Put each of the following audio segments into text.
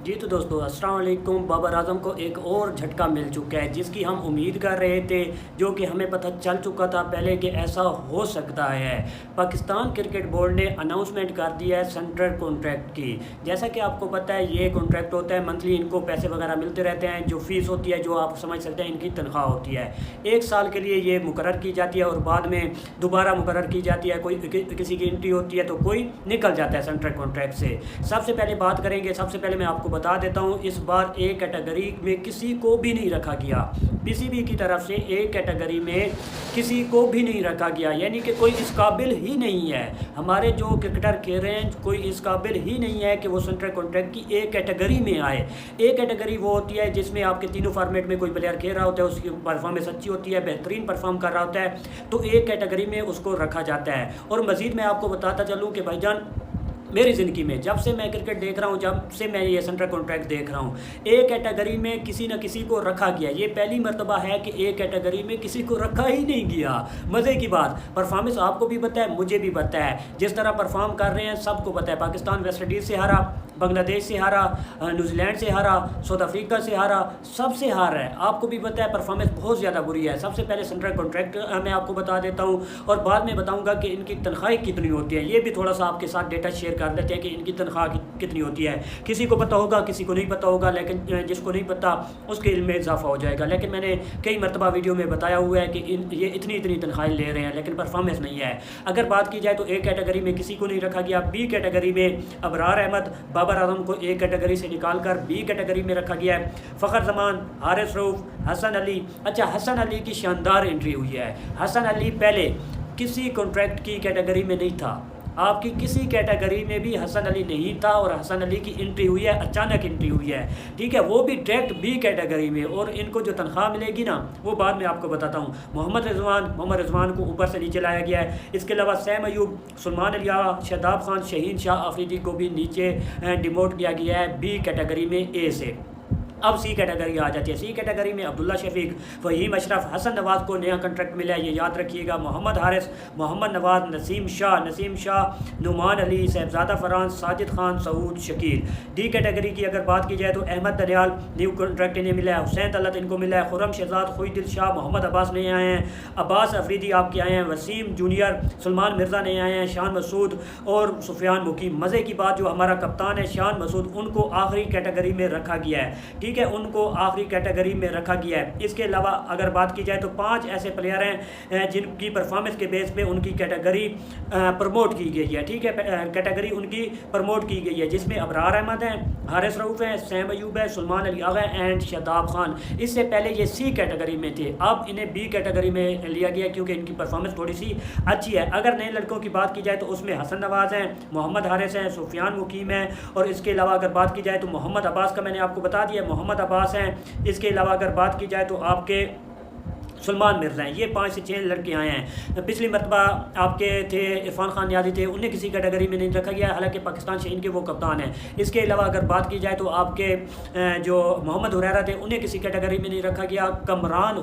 जी तो दोस्तों अस्सलाम वालेकुम। बाबर आजम को एक और झटका मिल चुका है जिसकी हम उम्मीद कर रहे थे, जो कि हमें पता चल चुका था पहले कि ऐसा हो सकता है। पाकिस्तान क्रिकेट बोर्ड ने अनाउंसमेंट कर दिया है सेंट्रल कॉन्ट्रैक्ट की। जैसा कि आपको पता है ये कॉन्ट्रैक्ट होता है, मंथली इनको पैसे वगैरह मिलते रहते हैं। जो फ़ीस होती है, जो आप समझ सकते हैं, इनकी तनख्वाह होती है। 1 साल के लिए ये मुकर्रर की जाती है और बाद में दोबारा मुकर्रर की जाती है। कोई किसी की एंट्री होती है तो कोई निकल जाता है सेंट्रल कॉन्ट्रैक्ट से। सबसे पहले बात करेंगे, सबसे पहले मैं आपको बता देता हूं, इस बार ए कैटेगरी में किसी को भी नहीं रखा गया। पीसीबी की तरफ से ए कैटेगरी में किसी को भी नहीं रखा गया, यानी कि कोई इस काबिल ही नहीं है। हमारे जो क्रिकेटर खेल रहे हैं कोई इस काबिल ही नहीं है कि वो सेंट्रल कॉन्ट्रैक्ट की ए कैटेगरी में आए। ए कैटेगरी वो होती है जिसमें आपके तीनों फॉर्मेट में कोई प्लेयर खेल रहा होता है, उसकी परफॉर्मेंस अच्छी होती है, बेहतरीन परफॉर्म कर रहा होता है, तो ए कैटेगरी में उसको रखा जाता है। और मज़ीद मैं आपको बताता चलूँ कि भाईजान मेरी ज़िंदगी में जब से मैं क्रिकेट देख रहा हूँ, जब से मैं ये सेंट्रल कॉन्ट्रैक्ट देख रहा हूँ, ए कैटेगरी में किसी न किसी को रखा गया। ये पहली मर्तबा है कि ए कैटेगरी में किसी को रखा ही नहीं गया। मज़े की बात, परफॉर्मेंस आपको भी पता है, मुझे भी पता है, जिस तरह परफॉर्म कर रहे हैं सबको पता है। पाकिस्तान वेस्ट इंडीज़ से हारा, बांग्लादेश से हारा, न्यूजीलैंड से हारा, साउथ अफ्रीका से हारा, सबसे हार है। आपको भी पता है परफॉर्मेंस बहुत ज़्यादा बुरी है। सबसे पहले सेंट्रल कॉन्ट्रैक्ट मैं आपको बता देता हूँ और बाद में बताऊँगा कि इनकी तनख्वाही कितनी होती है। ये भी थोड़ा सा आपके साथ डेटा शेयर कर देते हैं कि इनकी तनख्वाह कितनी होती है। किसी को पता होगा, किसी को नहीं पता होगा, लेकिन जिसको नहीं पता उसके इल्म में इजाफा हो जाएगा। लेकिन मैंने कई मरतबा वीडियो में बताया हुआ है कि ये इतनी इतनी तनख्वाहें ले रहे हैं, लेकिन परफॉर्मेंस नहीं है। अगर बात की जाए तो ए कैटेगरी में किसी को नहीं रखा गया। बी कैटेगरी में अबरार अहमद, बाबर आजम को ए कैटेगरी से निकालकर बी कैटेगरी में रखा गया है। फ़खर जमान, हारिस रऊफ, हसन अली। अच्छा, हसन अली की शानदार एंट्री हुई है। हसन अली पहले किसी कॉन्ट्रैक्ट की कैटेगरी में नहीं था, आपकी किसी कैटेगरी में भी हसन अली नहीं था और हसन अली की एंट्री हुई है, अचानक एंट्री हुई है, ठीक है, वो भी डायरेक्ट बी कैटेगरी में। और इनको जो तनख्वाह मिलेगी ना वो बाद में आपको बताता हूँ। मोहम्मद रिजवान को ऊपर से नीचे लाया गया है। इसके अलावा सैम अयूब, सलमान अली, शादाब खान, शहीन शाह अफरीदी को भी नीचे डिमोट किया गया है बी कैटेगरी में ए से। अब सी कैटेगरी आ जाती है। सी कैटेगरी में अब्दुल्ला शफीक, फ़हीम अशरफ, हसन नवाज़ को नया कॉन्ट्रैक्ट मिला है, ये याद रखिएगा। मोहम्मद हारिस, मोहम्मद नवाज़, नसीम शाह, नुमान अली, साहिबजादा फरहान, साजिद खान, सऊद शकील। डी कैटेगरी की अगर बात की जाए तो अहमद दनियाल न्यू कॉन्ट्रैक्ट इन्हें मिला है, हुसैन तलत इनको मिला है, खुरम शहजाद, खुईदिल शाह, मोहम्मद अब्बास नए आए हैं, अब्बास अफरीदी आपके आए हैं, वसीम जूनियर, सलमान मिर्ज़ा नए आए हैं, शान मसूद और सुफियान मुकीम। मज़े की बात, जो हमारा कप्तान है शान मसूद, उनको आखिरी कैटेगरी में रखा गया है, ठीक है, उनको आखिरी कैटेगरी में रखा गया है। इसके अलावा अगर बात की जाए तो 5 ऐसे प्लेयर हैं जिनकी परफॉर्मेंस के बेस पे उनकी कैटेगरी प्रमोट की गई है, ठीक है, कैटेगरी उनकी प्रमोट की गई है, जिसमें अबरार अहमद हैं, हारिस रऊफ हैं, सैम अयूब है, सलमान अली आगा एंड शादाब खान। इससे पहले ये सी कैटेगरी में थे, अब इन्हें बी कैटेगरी में लिया गया क्योंकि इनकी परफॉर्मेंस थोड़ी सी अच्छी है। अगर नए लड़कों की बात की जाए तो उसमें हसन नवाज़ हैं, मोहम्मद हारिस हैं, सुफियान मुकीम हैं, और इसके अलावा अगर बात की जाए तो मोहम्मद अब्बास का मैंने आपको बता दिया, मोहम्मद अब्बास हैं। इसके अलावा अगर बात की जाए तो आपके सलमान मिर्ज़ा हैं। ये 5 से 6 लड़के आए हैं। पिछली मरतबा आपके थे इरफान खान यादी थे, उन्हें किसी कैटेगरी में नहीं रखा गया, हालांकि पाकिस्तान शहीन के वो कप्तान हैं। इसके अलावा अगर बात की जाए तो आपके जो मोहम्मद हुरैरा थे उन्हें किसी कैटेगरी में नहीं रखा गया। कमरान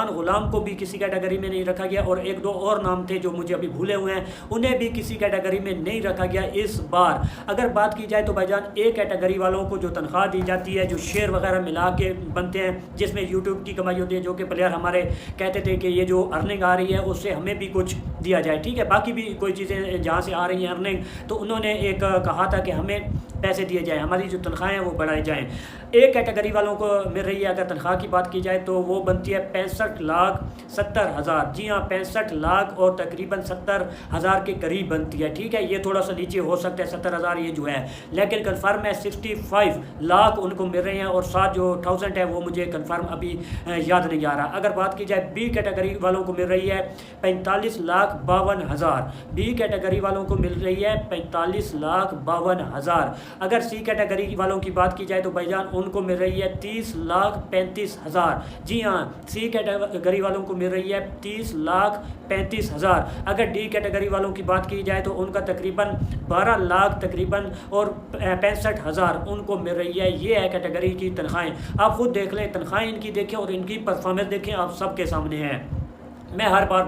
ग़ुलाम को भी किसी कैटेगरी में नहीं रखा गया, और 1-2 और नाम थे जो मुझे अभी भूले हुए हैं, उन्हें भी किसी कैटेगरी में नहीं रखा गया इस बार। अगर बात की जाए तो भाईजान ए कैटेगरी वालों को जो तनख्वाह दी जाती है, जो शेयर वगैरह मिला के बनते हैं, जिसमें यूट्यूब की कमाई होती है, जो कि प्लेयर हमारे कहते थे कि ये जो अर्निंग आ रही है उससे हमें भी कुछ दिया जाए, ठीक है, बाकी भी कोई चीज़ें जहाँ से आ रही हैं अर्निंग, तो उन्होंने एक कहा था कि हमें पैसे दिए जाएँ, हमारी जो तनख्वाहें हैं वो बढ़ाई जाएँ। एक कैटेगरी वालों को मिल रही है, अगर तनख्वाह की बात की जाए तो वो बनती है 65,70,000। जी हाँ, 65 लाख और तकरीबन 70,000 के करीब बनती है, ठीक है। ये थोड़ा सा नीचे हो सकता है 70,000 ये जो है, लेकिन कन्फर्म है 65 लाख उनको मिल रहे हैं, और साथ जो 1000 है वो मुझे कन्फर्म अभी याद नहीं आ रहा। अगर बात की जाए बी कैटेगरी वालों को मिल रही है 45,52,000। बी कैटेगरी वालों को मिल रही है 45,52,000। अगर सी कैटेगरी वालों की बात की जाए तो भाईजान उनको मिल रही है 30,35,000। जी हाँ, सी कैटेगरी वालों को मिल रही है 30,35,000। अगर डी कैटेगरी वालों की बात की जाए तो उनका तकरीबन 12 लाख तकरीबन और 65,000 उनको मिल रही है। ये है कैटेगरी की तनख्वाहें। आप खुद देख लें, तनख्वाहें इनकी देखें और इनकी परफॉर्मेंस देखें, आप सबके सामने हैं। मैं हर बार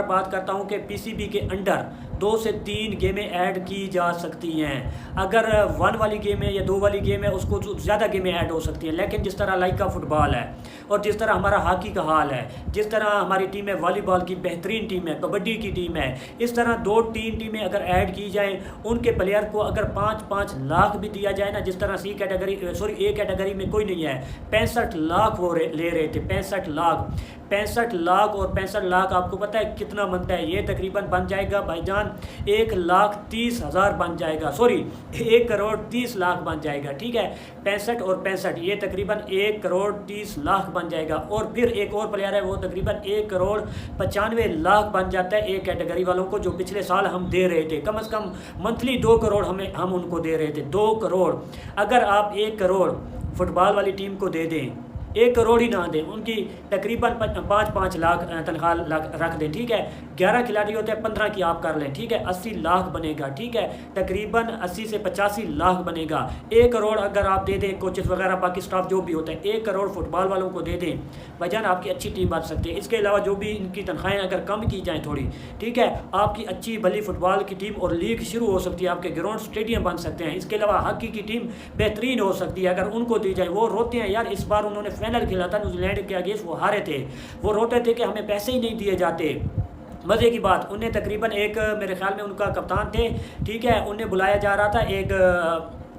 बात करता हूँ कि पीसीबी के अंडर 2 से 3 गेमें ऐड की जा सकती हैं। अगर 1 वाली गेम है या 2 वाली गेम है उसको ज़्यादा गेमें ऐड हो सकती हैं। लेकिन जिस तरह लाइका फुटबॉल है और जिस तरह हमारा हॉकी का हाल है, जिस तरह हमारी टीम है वॉलीबॉल की बेहतरीन टीम है, कबड्डी की टीम है, इस तरह 2-3 टीमें अगर ऐड की जाएँ, उनके प्लेयर को अगर 5-5 लाख भी दिया जाए ना, जिस तरह ए कैटेगरी में कोई नहीं है, 65 लाख वो ले रहे थे, 65 लाख। 65 लाख और 65 लाख आपको पता है कितना बनता है? ये तकरीबन बन जाएगा भाईजान 1,30,000 बन जाएगा, सॉरी 1,30,00,000 बन जाएगा, ठीक है। 65 और 65 ये तकरीबन 1,30,00,000 बन जाएगा। और फिर एक और प्लेयर है वो तकरीबन 1,95,00,000 बन जाता है एक कैटेगरी वालों को, जो पिछले साल हम दे रहे थे। कम से कम मंथली 2 करोड़ हम उनको दे रहे थे, 2 करोड़। अगर आप 1 करोड़ फुटबॉल वाली टीम को दे दें, 1 करोड़ ही ना दें, उनकी तकरीबन 5-5 लाख तनख्वाह रख दें, ठीक है। 11 खिलाड़ी होते हैं, 15 की आप कर लें, ठीक है। 80 लाख बनेगा, ठीक है। तकरीबन 80 से 85 लाख बनेगा। 1 करोड़ अगर आप दे दें, कोचेस वगैरह बाकी स्टाफ जो भी होता है, 1 करोड़ फुटबॉल वालों को दे दें, भाईजान आपकी अच्छी टीम बन सकती है। इसके अलावा जो भी इनकी तनख्वाहें अगर कम की जाएँ थोड़ी, ठीक है, आपकी अच्छी भली फुटबॉल की टीम और लीग शुरू हो सकती है, आपके ग्राउंड स्टेडियम बन सकते हैं। इसके अलावा हॉकी की टीम बेहतरीन हो सकती है अगर उनको दी जाए। वो रोते हैं यार, इस बार उन्होंने फाइनल खेला था न्यूजीलैंड के अगेंस्ट, वो हारे थे, वो रोते थे कि हमें पैसे ही नहीं दिए जाते। मज़े की बात, उन्हें तकरीबन एक मेरे ख्याल में उनका कप्तान थे, ठीक है, उन्हें बुलाया जा रहा था, एक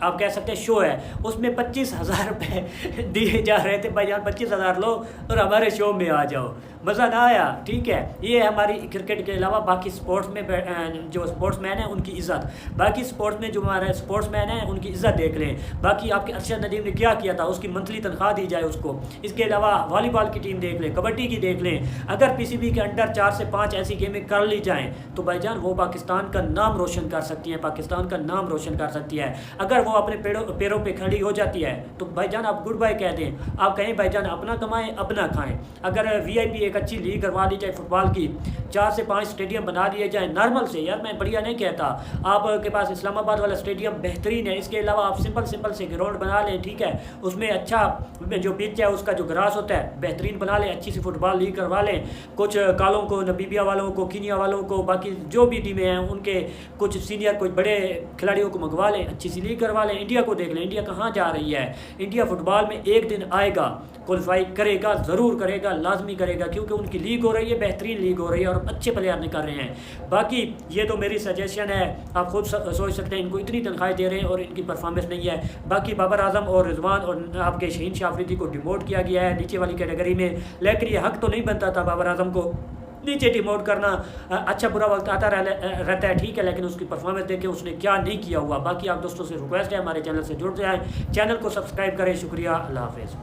आप कह सकते हैं शो है, उसमें 25,000 रुपये दिए जा रहे थे। भाईजान 25,000 लो और हमारे शो में आ जाओ, मज़ा ना आया, ठीक है। ये हमारी क्रिकेट के अलावा बाकी स्पोर्ट्स में जो स्पोर्ट्समैन है उनकी इज़्ज़त, बाकी स्पोर्ट्स में जो हमारे स्पोर्ट्समैन हैं उनकी इज़्ज़त देख लें। बाकी आपके अरशद नदीम ने क्या किया था, उसकी मंथली तनख्वाह दी जाए उसको। इसके अलावा वॉलीबॉल की टीम देख लें, कबड्डी की देख लें। अगर पीसीबी के अंडर 4 से 5 ऐसी गेमें कर ली जाएँ तो भाईजान वो पाकिस्तान का नाम रोशन कर सकती हैं, पाकिस्तान का नाम रोशन कर सकती है। अगर वो अपने पैरों पे खड़ी हो जाती है तो भाईजान आप गुड बाय कह दें, आप कहें भाईजान अपना कमाएं अपना खाएं। अगर वीआईपी एक अच्छी लीग करवा दी जाए फुटबॉल की, 4 से 5 स्टेडियम बना दिए जाए नॉर्मल से, यार मैं बढ़िया नहीं कहता, आपके पास इस्लामाबाद वाला स्टेडियम बेहतरीन है। इसके अलावा आप सिंपल से ग्राउंड बना लें, ठीक है, उसमें अच्छा जो पिच है उसका जो ग्रास होता है बेहतरीन बना लें, अच्छी सी फुटबॉल लीग करवा लें। कुछ कालों को, नबीबिया वालों को, कीनिया वालों को, बाकी जो भी टीमें हैं उनके कुछ सीनियर कुछ बड़े खिलाड़ियों को मंगवा लें, अच्छी सी लीग करवा लें। इंडिया को देख लें, इंडिया कहाँ जा रही है। इंडिया फुटबॉल में एक दिन आएगा, क्वालिफाई करेगा, ज़रूर करेगा, लाजमी करेगा, क्योंकि उनकी लीग हो रही है, बेहतरीन लीग हो रही है और अच्छे प्लेयर निकल रहे हैं। बाकी ये तो मेरी सजेशन है, आप खुद सोच सकते हैं, इनको इतनी तनख्वाहें दे रहे हैं और इनकी परफॉर्मेंस नहीं है। बाकी बाबर आजम और रिजवान और आपके शहीन शाह अफरीदी को डिमोट किया गया है नीचे वाली कैटेगरी में, लेकिन ये हक तो नहीं बनता था बाबर आजम को नीचे डिमोट करना। अच्छा बुरा वक्त आता रहता है, ठीक है, लेकिन उसकी परफॉर्मेंस देखें उसने क्या नहीं किया हुआ। बाकी आप दोस्तों से रिक्वेस्ट है हमारे चैनल से जुड़ जाएं, चैनल को सब्सक्राइब करें। शुक्रिया, अल्लाह हाफिज़।